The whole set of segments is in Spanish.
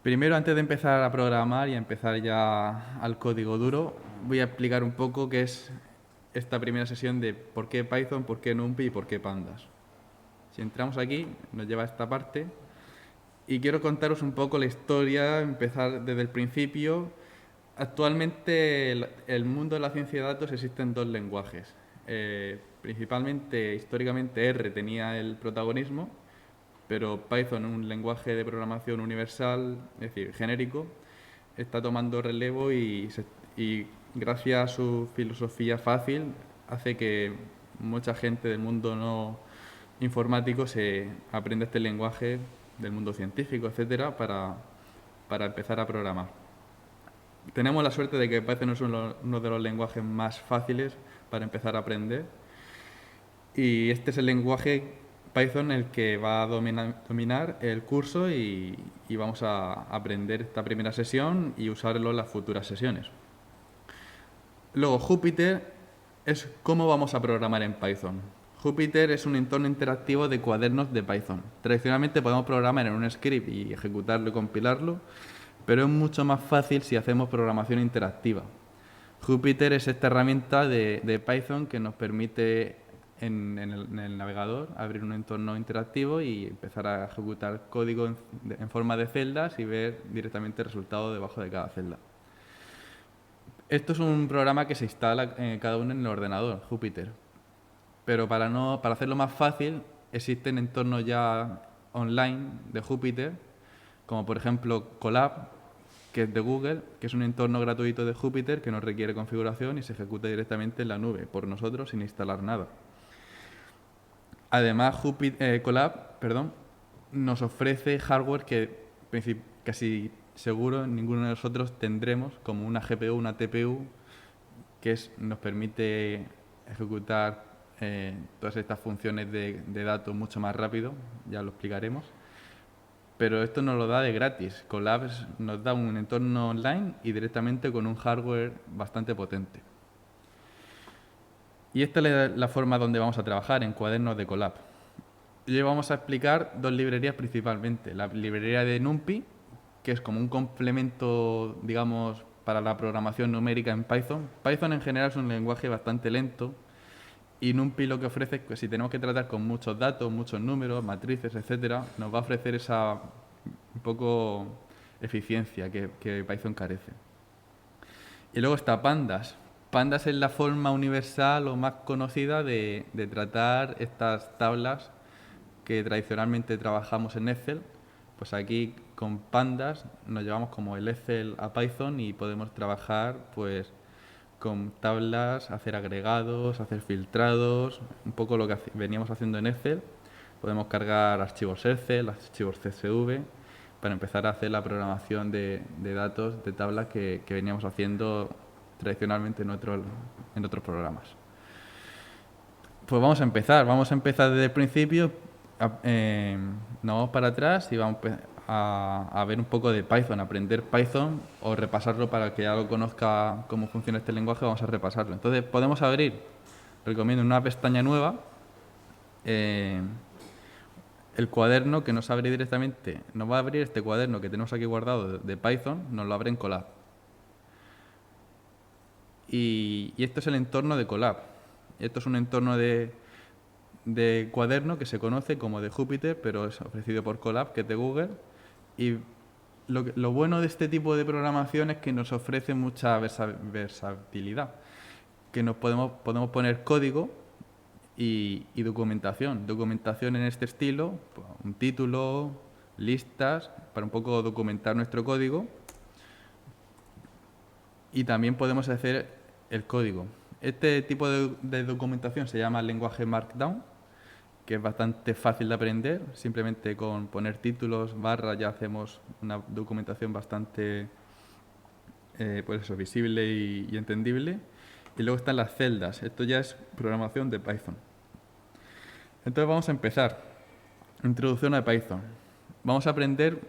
Primero, antes de empezar a programar y a empezar ya al código duro, voy a explicar un poco qué es esta primera sesión de por qué Python, por qué NumPy y por qué Pandas. Si entramos aquí, nos lleva a esta parte y quiero contaros un poco la historia, empezar desde el principio. Actualmente, el mundo de la ciencia de datos existen dos lenguajes. Principalmente, históricamente R tenía el protagonismo, pero Python, un lenguaje de programación universal, es decir, genérico, está tomando relevo y gracias a su filosofía fácil hace que mucha gente del mundo no informático se aprenda este lenguaje del mundo científico, etcétera, para empezar a programar. Tenemos la suerte de que Python es uno de los lenguajes más fáciles para empezar a aprender y este es el lenguaje Python el que va a dominar el curso y vamos a aprender esta primera sesión y usarlo en las futuras sesiones. Luego, Jupyter es cómo vamos a programar en Python. Jupyter es un entorno interactivo de cuadernos de Python. Tradicionalmente podemos programar en un script y ejecutarlo y compilarlo, pero es mucho más fácil si hacemos programación interactiva. Jupyter es esta herramienta de Python que nos permite en el navegador abrir un entorno interactivo y empezar a ejecutar código en forma de celdas y ver directamente el resultado debajo de cada celda. Esto es un programa que se instala cada uno en el ordenador, Jupyter. Pero para hacerlo más fácil, existen entornos ya online de Jupyter, como por ejemplo Colab, que es de Google, que es un entorno gratuito de Jupyter que no requiere configuración y se ejecuta directamente en la nube, por nosotros sin instalar nada. Además, Colab nos ofrece hardware que casi seguro ninguno de nosotros tendremos, como una GPU, una TPU, nos permite ejecutar todas estas funciones de datos mucho más rápido, ya lo explicaremos. Pero esto nos lo da de gratis. Colabs nos da un entorno online y directamente con un hardware bastante potente. Y esta es la forma donde vamos a trabajar, en cuadernos de Colab. Y hoy vamos a explicar dos librerías principalmente. La librería de NumPy, que es como un complemento, digamos, para la programación numérica en Python. Python en general es un lenguaje bastante lento y NumPy lo que ofrece es que si tenemos que tratar con muchos datos, muchos números, matrices, etcétera, nos va a ofrecer esa un poco eficiencia que Python carece. Y luego está Pandas. Pandas es la forma universal o más conocida de tratar estas tablas que tradicionalmente trabajamos en Excel. Pues aquí con Pandas nos llevamos como el Excel a Python y podemos trabajar pues con tablas, hacer agregados, hacer filtrados, un poco lo que veníamos haciendo en Excel. Podemos cargar archivos Excel, archivos CSV, para empezar a hacer la programación de datos de tablas que veníamos haciendo tradicionalmente en otros programas. Pues vamos a empezar desde el principio, nos vamos para atrás y vamos a ver un poco de Python, aprender Python o repasarlo para el que ya lo conozca cómo funciona este lenguaje, vamos a repasarlo. Entonces podemos abrir, recomiendo una pestaña nueva, eh, el cuaderno que nos abre directamente, nos va a abrir este cuaderno que tenemos aquí guardado de Python, nos lo abre en Colab. Y esto es el entorno de Colab. Esto es un entorno de cuaderno que se conoce como de Jupyter, pero es ofrecido por Colab, que es de Google. Y lo bueno de este tipo de programación es que nos ofrece mucha versatilidad, que podemos poner código y documentación. Documentación en este estilo, pues, un título, listas, para un poco documentar nuestro código. Y también podemos hacer el código. Este tipo de documentación se llama lenguaje Markdown, que es bastante fácil de aprender. Simplemente con poner títulos, barra, ya hacemos una documentación bastante pues eso, visible y entendible. Y luego están las celdas. Esto ya es programación de Python. Entonces vamos a empezar. Introducción a Python. Vamos a aprender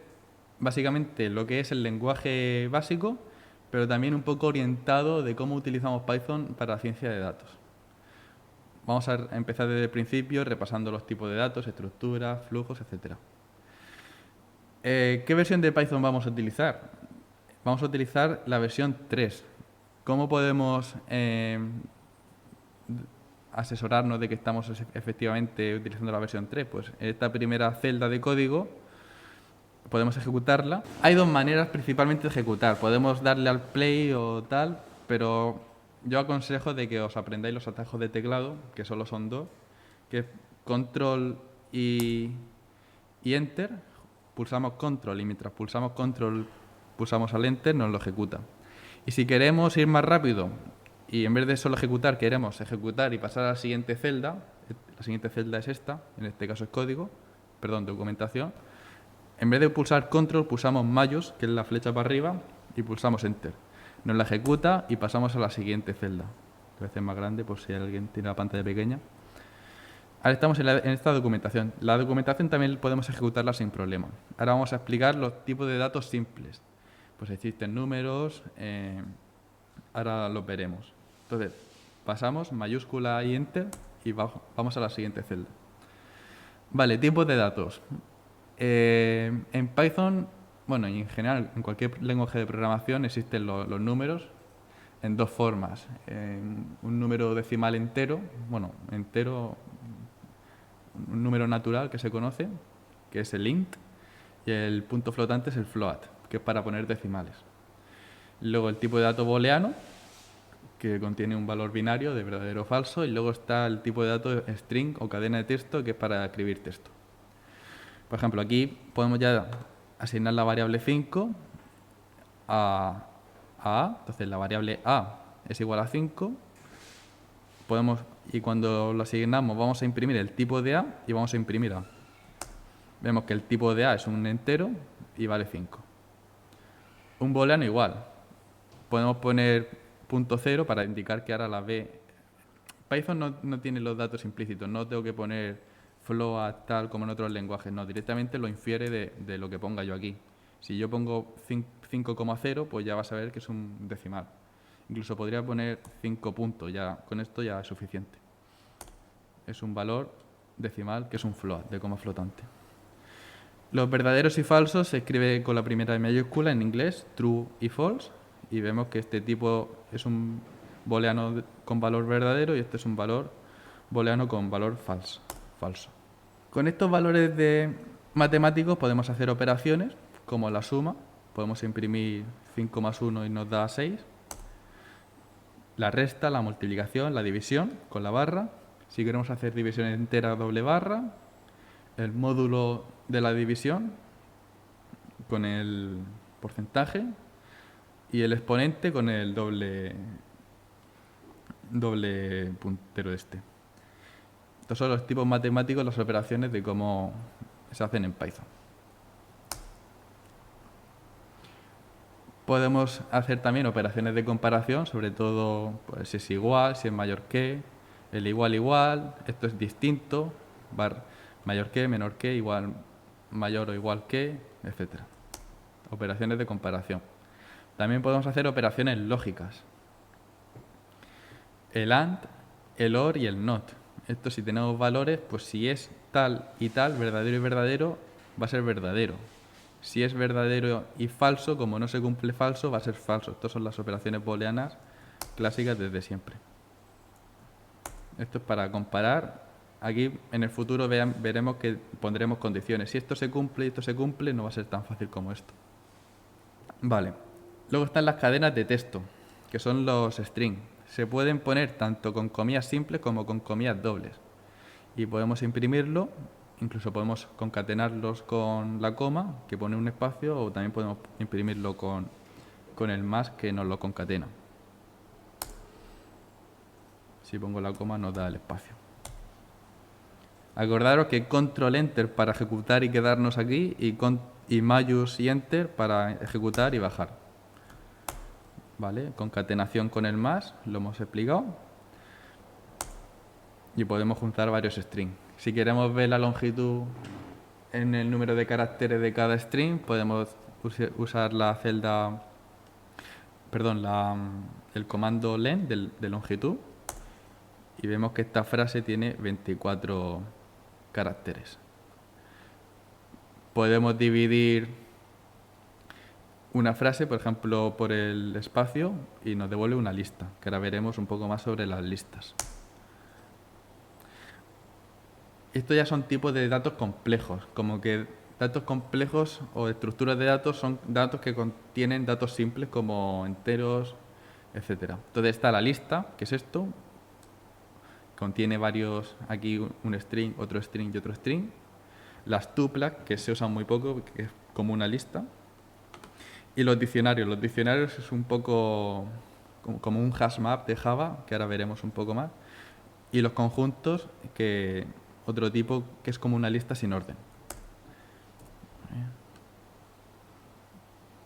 básicamente lo que es el lenguaje básico, pero también un poco orientado de cómo utilizamos Python para la ciencia de datos. Vamos a empezar desde el principio repasando los tipos de datos, estructuras, flujos, etc. ¿Qué versión de Python vamos a utilizar? Vamos a utilizar la versión 3. ¿Cómo podemos asesorarnos de que estamos efectivamente utilizando la versión 3? Pues esta primera celda de código podemos ejecutarla. Hay dos maneras principalmente de ejecutar. Podemos darle al play o tal, pero yo aconsejo de que os aprendáis los atajos de teclado, que solo son dos, que es control y enter. Pulsamos control y mientras pulsamos control pulsamos al enter, nos lo ejecuta. Y si queremos ir más rápido y en vez de solo ejecutar, queremos ejecutar y pasar a la siguiente celda es esta, en este caso es código, perdón, documentación. En vez de pulsar control, pulsamos mayús, que es la flecha para arriba, y pulsamos enter. Nos la ejecuta y pasamos a la siguiente celda. A veces más grande por si alguien tiene la pantalla pequeña. Ahora estamos en esta documentación. La documentación también podemos ejecutarla sin problema. Ahora vamos a explicar los tipos de datos simples. Pues existen números, ahora los veremos. Entonces, pasamos mayúscula y enter y vamos a la siguiente celda. Vale, tipos de datos. En Python, bueno, y en general en cualquier lenguaje de programación existen los números en dos formas. Un número decimal entero, un número natural que se conoce, que es el int, y el punto flotante es el float, que es para poner decimales. Luego el tipo de dato booleano, que contiene un valor binario de verdadero o falso, y luego está el tipo de dato string o cadena de texto, que es para escribir texto. Por ejemplo, aquí podemos ya asignar la variable 5 a A, entonces la variable A es igual a 5, y cuando lo asignamos vamos a imprimir el tipo de A y vamos a imprimir A. Vemos que el tipo de A es un entero y vale 5. Un booleano igual. Podemos poner .0 para indicar que ahora la B... Python no tiene los datos implícitos, no tengo que poner float tal como en otros lenguajes, no, directamente lo infiere de lo que ponga yo aquí. Si yo pongo 5,0, pues ya vas a ver que es un decimal. Incluso podría poner 5 puntos, ya, con esto ya es suficiente. Es un valor decimal que es un float, de coma flotante. Los verdaderos y falsos se escribe con la primera mayúscula en inglés, true y false, y vemos que este tipo es un booleano con valor verdadero y este es un valor booleano con valor falso. Con estos valores matemáticos podemos hacer operaciones como la suma, podemos imprimir 5 más 1 y nos da 6, la resta, la multiplicación, la división con la barra, si queremos hacer división entera doble barra, el módulo de la división con el porcentaje y el exponente con el doble puntero este. Estos son los tipos matemáticos, las operaciones de cómo se hacen en Python. Podemos hacer también operaciones de comparación, sobre todo pues, si es igual, si es mayor que, el igual, esto es distinto, mayor que, menor que, igual, mayor o igual que, etc. Operaciones de comparación. También podemos hacer operaciones lógicas. El AND, el OR y el NOT. Esto si tenemos valores, pues si es tal y tal, verdadero y verdadero, va a ser verdadero. Si es verdadero y falso, como no se cumple falso, va a ser falso. Estas son las operaciones booleanas clásicas desde siempre. Esto es para comparar. Aquí en el futuro veremos que pondremos condiciones. Si esto se cumple y esto se cumple, no va a ser tan fácil como esto. Vale. Luego están las cadenas de texto, que son los strings. Se pueden poner tanto con comillas simples como con comillas dobles. Y podemos imprimirlo, incluso podemos concatenarlos con la coma, que pone un espacio, o también podemos imprimirlo con el más, que nos lo concatena. Si pongo la coma nos da el espacio. Acordaros que control enter para ejecutar y quedarnos aquí, y mayús y enter para ejecutar y bajar. ¿Vale? Concatenación con el más, lo hemos explicado. Y podemos juntar varios strings. Si queremos ver la longitud en el número de caracteres de cada string, podemos usar la celda, perdón, el comando len de longitud. Y vemos que esta frase tiene 24 caracteres. Podemos dividir una frase, por ejemplo, por el espacio y nos devuelve una lista, que ahora veremos un poco más sobre las listas. Estos ya son tipos de datos complejos, como que datos complejos o estructuras de datos son datos que contienen datos simples como enteros, etcétera. Entonces está la lista, que es esto, contiene varios, aquí un string, otro string y otro string. Las tuplas, que se usan muy poco, que es como una lista. Y los diccionarios es un poco como un hash map de Java, que ahora veremos un poco más. Y los conjuntos, que otro tipo que es como una lista sin orden.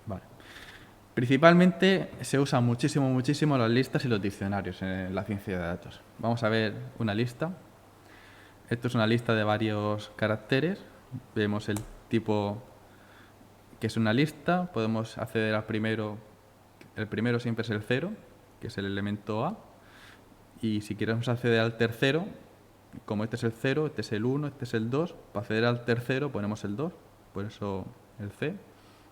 Vale. Principalmente se usan muchísimo las listas y los diccionarios en la ciencia de datos. Vamos a ver una lista. Esto es una lista de varios caracteres. Vemos el tipo que es una lista. Podemos acceder al primero. El primero siempre es el 0, que es el elemento A. Y si queremos acceder al tercero, como este es el 0, este es el 1, este es el 2, para acceder al tercero ponemos el 2, por eso el C.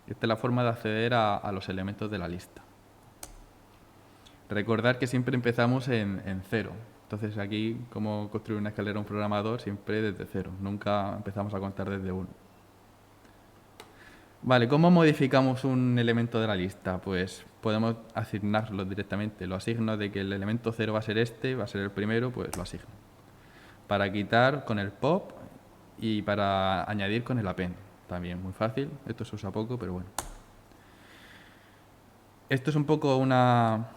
Esta es la forma de acceder a los elementos de la lista. Recordar que siempre empezamos en 0. Entonces aquí, como construir una escalera a un programador, siempre desde 0. Nunca empezamos a contar desde 1. Vale, ¿cómo modificamos un elemento de la lista? Pues podemos asignarlo directamente. Lo asigno de que el elemento 0 va a ser este, va a ser el primero, pues lo asigno. Para quitar con el pop y para añadir con el append. También muy fácil, esto se usa poco, pero bueno. Esto es un poco una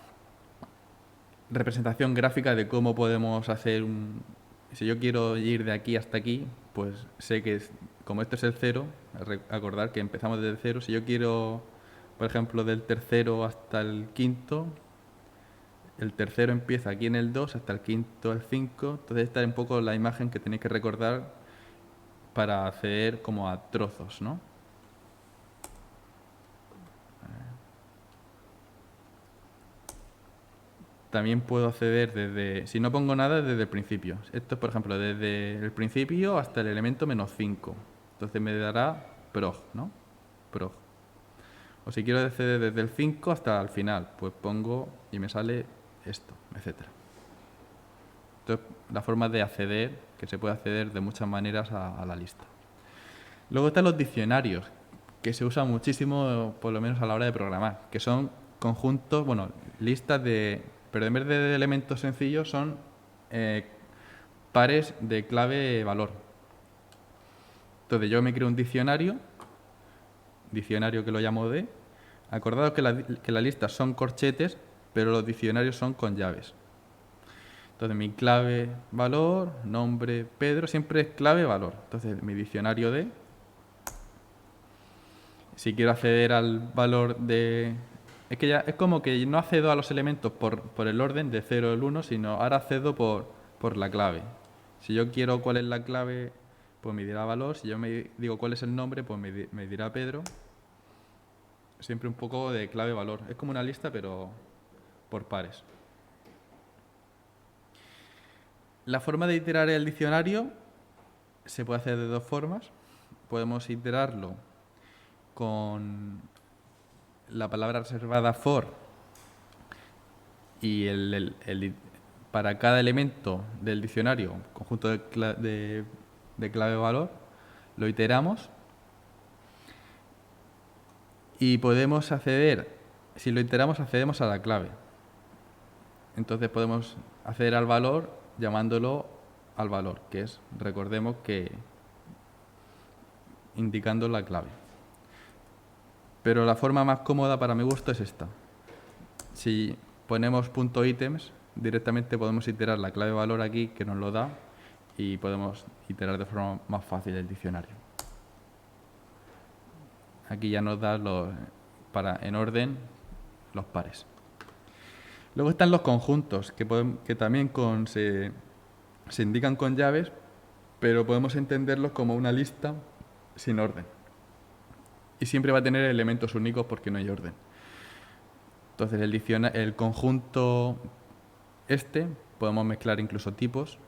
representación gráfica de cómo podemos hacer un... Si yo quiero ir de aquí hasta aquí, pues sé que como esto es el 0, acordar que empezamos desde 0. Si yo quiero, por ejemplo, del tercero hasta el quinto, el tercero empieza aquí en el 2, hasta el quinto el 5. Entonces esta es un poco la imagen que tenéis que recordar para acceder como a trozos, ¿no? También puedo acceder desde, si no pongo nada, desde el principio. Esto es, por ejemplo, desde el principio hasta el elemento -5. Entonces me dará prog, ¿no? Prog. O si quiero acceder desde el 5 hasta el final, pues pongo y me sale esto, etcétera. Entonces, la forma de acceder, que se puede acceder de muchas maneras a la lista. Luego están los diccionarios, que se usan muchísimo, por lo menos a la hora de programar, que son conjuntos, bueno, listas de... Pero en vez de elementos sencillos son pares de clave-valor. Entonces yo me creo un diccionario que lo llamo D. Acordaos que las listas son corchetes, pero los diccionarios son con llaves. Entonces mi clave-valor, nombre, Pedro, siempre es clave-valor. Entonces mi diccionario D. Si quiero acceder al valor de... Es que ya es como que no accedo a los elementos por el orden de 0 al 1, sino ahora accedo por la clave. Si yo quiero cuál es la clave, pues me dirá valor. Si yo me digo cuál es el nombre, pues me dirá Pedro. Siempre un poco de clave-valor. Es como una lista, pero por pares. La forma de iterar el diccionario se puede hacer de dos formas. Podemos iterarlo con la palabra reservada for y para cada elemento del diccionario, conjunto de clave-valor, lo iteramos y podemos acceder, si lo iteramos accedemos a la clave. Entonces podemos acceder al valor llamándolo al valor, que es, recordemos que indicando la clave. Pero la forma más cómoda para mi gusto es esta. Si ponemos .items, directamente podemos iterar la clave valor aquí, que nos lo da, y podemos iterar de forma más fácil el diccionario. Aquí ya nos da en orden los pares. Luego están los conjuntos, que también se indican con llaves, pero podemos entenderlos como una lista sin orden. Y siempre va a tener elementos únicos porque no hay orden. Entonces el conjunto podemos mezclar incluso tipos.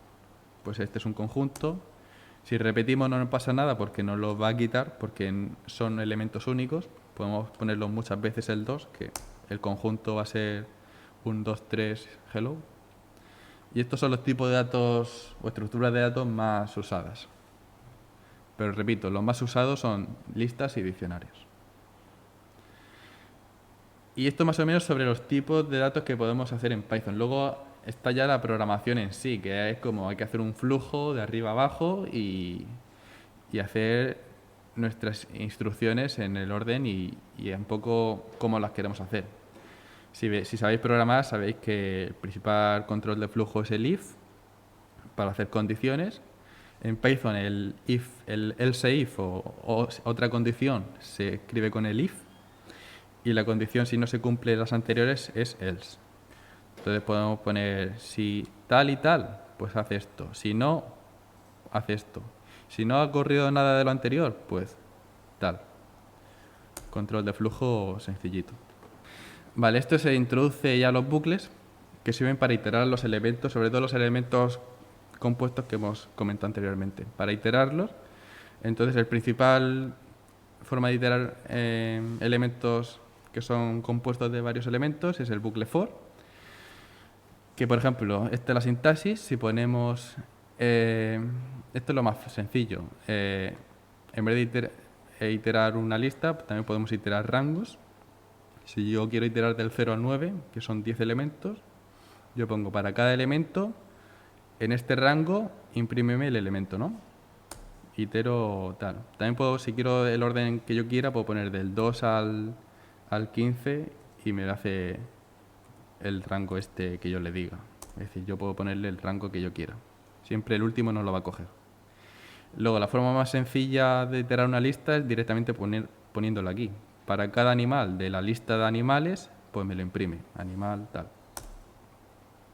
Pues este es un conjunto. Si repetimos no nos pasa nada porque nos lo va a quitar porque son elementos únicos. podemos ponerlo muchas veces el 2, que el conjunto va a ser un 2, 3, hello. Y estos son los tipos de datos o estructuras de datos más usadas. Pero repito, los más usados son listas y diccionarios. Y esto más o menos sobre los tipos de datos que podemos hacer en Python. Luego está ya la programación en sí, que es como hay que hacer un flujo de arriba a abajo y hacer nuestras instrucciones en el orden y un poco cómo las queremos hacer. Si sabéis programar, sabéis que el principal control de flujo es el if, para hacer condiciones. En Python el else if o otra condición se escribe con el if, y la condición, si no se cumple las anteriores, es else. Entonces podemos poner si tal y tal, pues hace esto. Si no, hace esto. Si no ha ocurrido nada de lo anterior, pues tal. Control de flujo sencillito. Vale, esto se introduce ya los bucles, que sirven para iterar los elementos, sobre todo los elementos compuestos que hemos comentado anteriormente. Para iterarlos, entonces el principal forma de iterar elementos que son compuestos de varios elementos es el bucle for, que por ejemplo, esta es la sintaxis. Si ponemos, esto es lo más sencillo, en vez de iterar una lista, también podemos iterar rangos. Si yo quiero iterar del 0 al 9, que son 10 elementos, yo pongo para cada elemento, en este rango, imprímeme el elemento, ¿no? Itero tal. También puedo, si quiero el orden que yo quiera, puedo poner del 2 al 15 y me hace el rango este que yo le diga. Es decir, yo puedo ponerle el rango que yo quiera. Siempre el último no lo va a coger. Luego, la forma más sencilla de iterar una lista es directamente poniéndolo aquí. Para cada animal de la lista de animales, pues me lo imprime. Animal tal.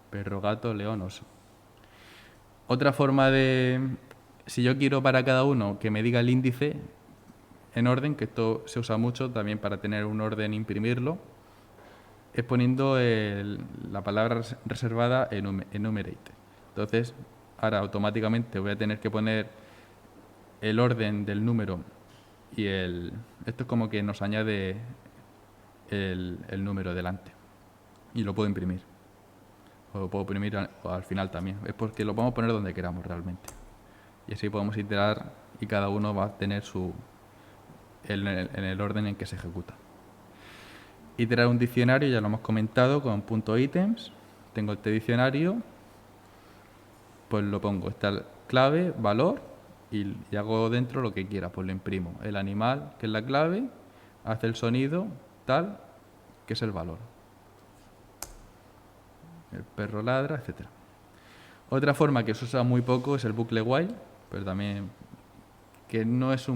Perro, gato, león, oso. Otra forma de... Si yo quiero para cada uno que me diga el índice en orden, que esto se usa mucho también para tener un orden e imprimirlo, es poniendo la palabra reservada enumerate. Entonces, ahora automáticamente voy a tener que poner el orden del número y esto es como que nos añade el número delante y lo puedo imprimir. O lo puedo imprimir al final también. Es porque lo podemos poner donde queramos realmente. Y así podemos iterar y cada uno va a tener en el orden en que se ejecuta. Iterar un diccionario, ya lo hemos comentado, con .items. Tengo este diccionario, pues lo pongo, está clave, valor, y hago dentro lo que quiera, pues lo imprimo. El animal, que es la clave, hace el sonido, tal, que es el valor. El perro ladra, etc. Otra forma que se usa muy poco es el bucle while, pero también que no es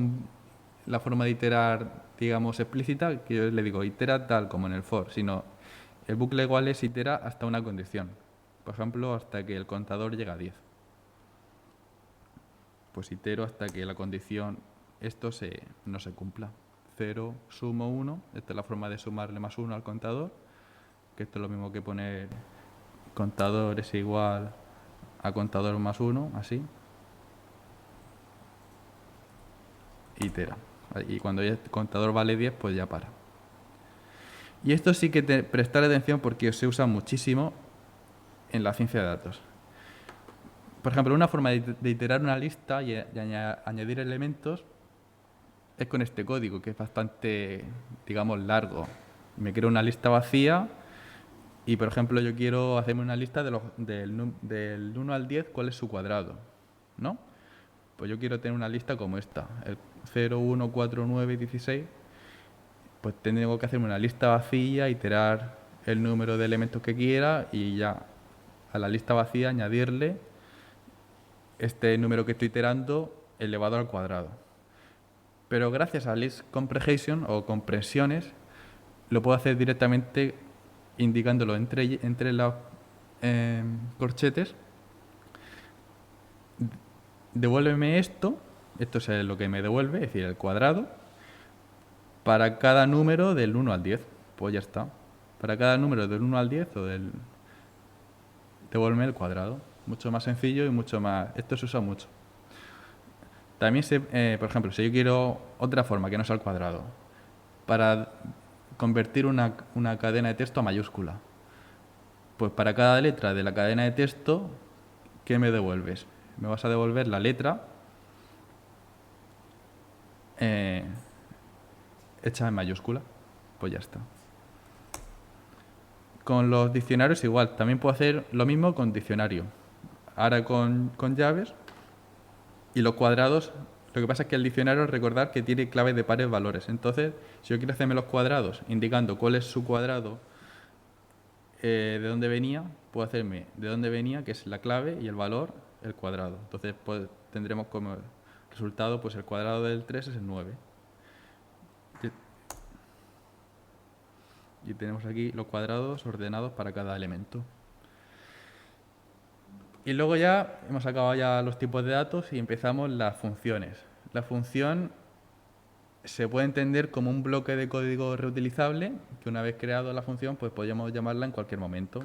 la forma de iterar, digamos, explícita, que yo le digo itera tal como en el for, sino el bucle while es itera hasta una condición. Por ejemplo, hasta que el contador llega a 10. Pues itero hasta que la condición, esto no se cumpla. 0, sumo 1, esta es la forma de sumarle más 1 al contador, que esto es lo mismo que poner contador es igual a contador más 1, así. Itera. Y cuando ya el contador vale 10, pues ya para. Y esto sí que prestar atención porque se usa muchísimo en la ciencia de datos. Por ejemplo, una forma de iterar una lista y añadir elementos es con este código, que es bastante, digamos, largo. Me creo una lista vacía y, por ejemplo, yo quiero hacerme una lista del 1 al 10, ¿cuál es su cuadrado? ¿No? Pues yo quiero tener una lista como esta, el 0, 1, 4, 9, 16. Pues tengo que hacerme una lista vacía, iterar el número de elementos que quiera y ya a la lista vacía añadirle este número que estoy iterando elevado al cuadrado. Pero gracias a list comprehension o compresiones lo puedo hacer directamente indicándolo entre los corchetes. Devuélveme esto es lo que me devuelve, es decir, el cuadrado, para cada número del 1 al 10. Pues ya está. Para cada número del 1 al 10 devuélveme el cuadrado. Mucho más sencillo y mucho más... Esto se usa mucho. También, por ejemplo, si yo quiero otra forma que no sea el cuadrado, para convertir una cadena de texto a mayúscula. Pues para cada letra de la cadena de texto, ¿qué me devuelves? Me vas a devolver la letra hecha en mayúscula. Pues ya está. Con los diccionarios igual, también puedo hacer lo mismo con diccionario. Ahora con llaves y los cuadrados, lo que pasa es que el diccionario, recordar que tiene claves de pares valores. Entonces, si yo quiero hacerme los cuadrados indicando cuál es su cuadrado, de dónde venía, puedo hacerme de dónde venía, que es la clave, y el valor, el cuadrado. Entonces pues, tendremos como resultado, pues el cuadrado del 3 es el 9. Y tenemos aquí los cuadrados ordenados para cada elemento. Y luego ya hemos acabado ya los tipos de datos y empezamos las funciones. La función se puede entender como un bloque de código reutilizable que una vez creado la función pues podemos llamarla en cualquier momento.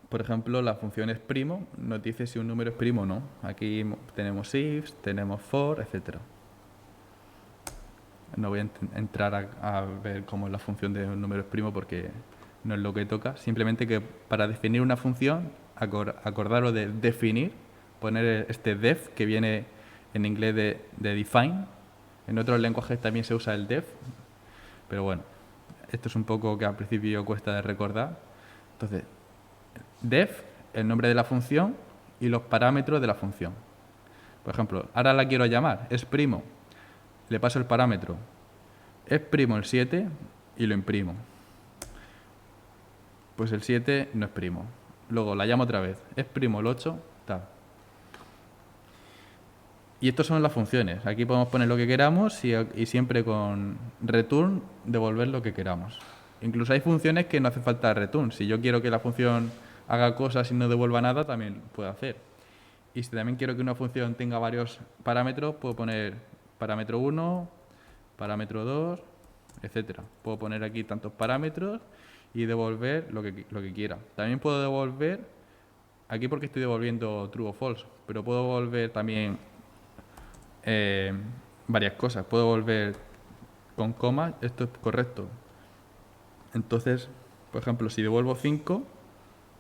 Por ejemplo, la función es primo, nos dice si un número es primo o no. Aquí tenemos if, tenemos for, etc. No voy a entrar a ver cómo es la función de un número es primo porque no es lo que toca. Simplemente que para definir una función, acordaros de definir, poner este def que viene en inglés de define. En otros lenguajes también se usa el def, pero bueno, esto es un poco que al principio cuesta de recordar. Entonces, def, el nombre de la función y los parámetros de la función. Por ejemplo, ahora la quiero llamar, es primo, le paso el parámetro, es primo el 7 y lo imprimo. Pues el 7 no es primo. Luego la llamo otra vez, es primo el 8, tal. Y estas son las funciones. Aquí podemos poner lo que queramos y siempre con return devolver lo que queramos. Incluso hay funciones que no hace falta return. Si yo quiero que la función haga cosas y no devuelva nada, también puedo hacer. Y si también quiero que una función tenga varios parámetros, puedo poner parámetro 1, parámetro 2, etcétera. Puedo poner aquí tantos parámetros y devolver lo que quiera. También puedo devolver, aquí porque estoy devolviendo true o false, pero puedo devolver también varias cosas. Puedo devolver con coma, esto es correcto. Entonces, por ejemplo, si devuelvo 5,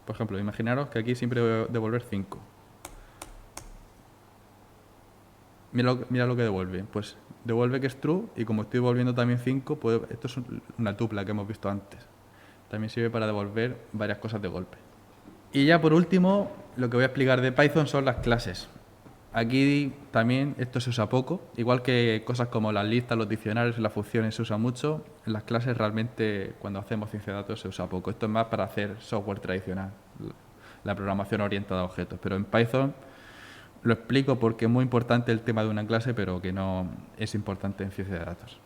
por ejemplo, imaginaros que aquí siempre voy a devolver 5. Mira lo que devuelve. Pues devuelve que es true y como estoy devolviendo también 5, esto es una tupla que hemos visto antes. También sirve para devolver varias cosas de golpe. Y ya por último, lo que voy a explicar de Python son las clases. Aquí también esto se usa poco, igual que cosas como las listas, los diccionarios y las funciones se usa mucho. En las clases realmente cuando hacemos ciencia de datos se usa poco. Esto es más para hacer software tradicional, la programación orientada a objetos. Pero en Python lo explico porque es muy importante el tema de una clase, pero que no es importante en ciencia de datos.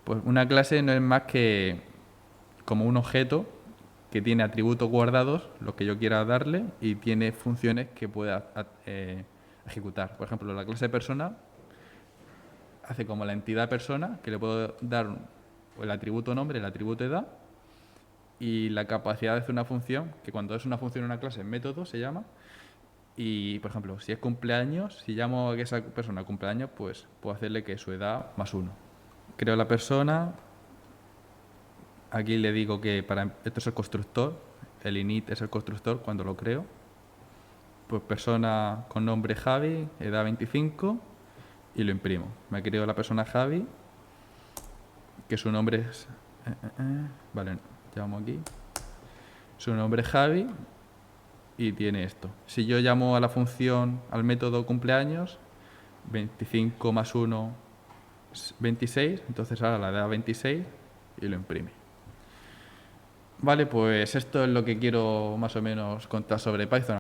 Pues una clase no es más que como un objeto que tiene atributos guardados, los que yo quiera darle, y tiene funciones que pueda ejecutar. Por ejemplo, la clase persona hace como la entidad persona, que le puedo dar el atributo nombre, el atributo edad, y la capacidad de hacer una función, que cuando es una función en una clase, método se llama, y por ejemplo, si es cumpleaños, si llamo a esa persona cumpleaños, pues puedo hacerle que su edad más 1. Creo la persona. Aquí le digo que esto es el constructor, el init es el constructor cuando lo creo. Pues persona con nombre Javi, edad 25 y lo imprimo. Me creo la persona Javi, que su nombre es... Vale, llamo aquí. Su nombre es Javi y tiene esto. Si yo llamo a la función, al método cumpleaños, 25 más 1 es 26, entonces ahora la edad 26 y lo imprime. Vale, pues esto es lo que quiero más o menos contar sobre Python.